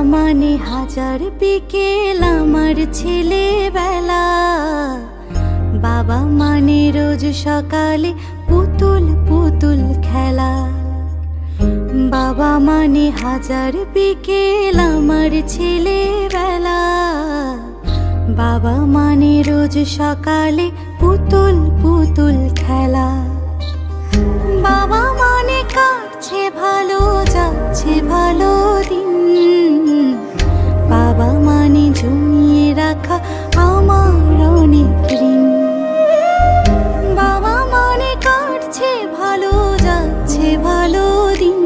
মানে হাজার বিকেল আমার ছেলেবেলা। বাবা মানে রোজ সকালে পুতুল পুতুল খেলা। বাবা মানে হাজার বিকেল আমার ছেলেবেলা। বাবা মানে রোজ সকালে পুতুল পুতুল খেলা। বাবা মানে কাটছে ভালো, যাচ্ছে ভালো দিন। বাবা মানে জমিয়ে রাখা আমার অনেক ঋণ। বাবা মানে কাটছে ভালো, যাচ্ছে ভালো দিন।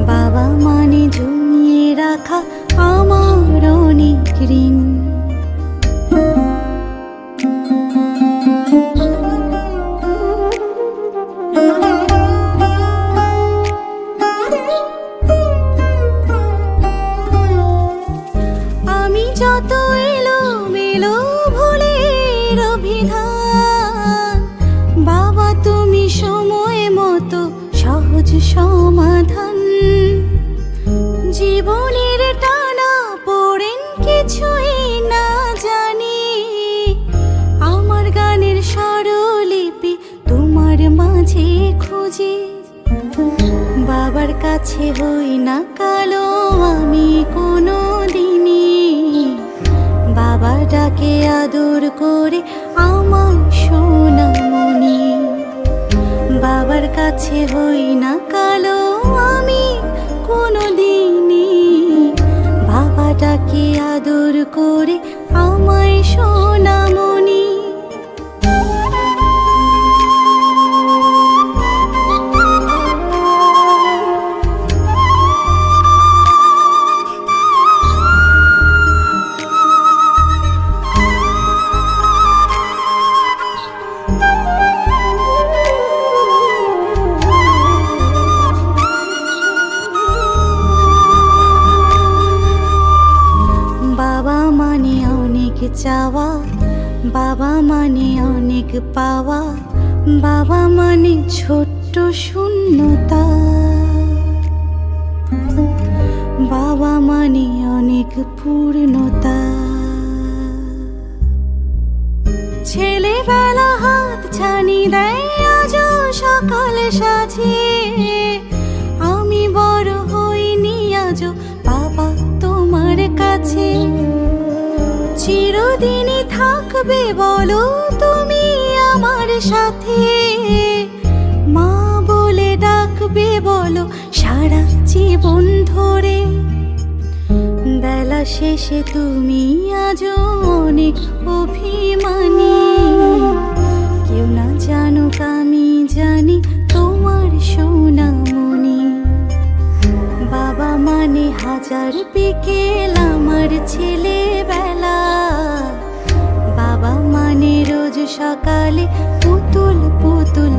বাবা মানে জমিয়ে রাখা আমার অনেক ঋণ। যত এলোমেলো ভুলের অভিধান, বাবা তুমি সময় মতো সহজ সমাধান। জীবনের টানা পড়েন কিছুই না জানি, আমার গানের স্বরলিপি তোমার মাঝে খুঁজি। বাবার কাছে হই না কালো আমি কোনো দিনই, বাবা ডাকে আদর করে আমার সোনামণি। বাবার কাছে হই না কালো আমি কোনো দিনই, বাবা ডাকে আদর করে আমায় সোনামণি। বাবা মানে অনেক চাওয়া, বাবা মানে অনেক পাওয়া। বাবা মানে ছোট্ট শূন্যতা। বাবা মানে অনেক পূর্ণতা। ছেলেবেলা হাত ছানি দেয় আজও সকাল সাজিয়ে। আমি বড় হইনি আজও বাবা তোমার কাছে। চিরদিনই থাকবে বলো তুমি আমার সাথে, মা বলে ডাকবে বলো সারা জীবন ধরে। বেলা শেষে তুমি আজও অনেক অভিমানী, কেউ না জানুক আমি জানি তোমার সোনামণি। বাবা মানে হাজার বিকেল আমার ছেলেবেলা। বাবা মানে রোজ সকালে পুতুল পুতুল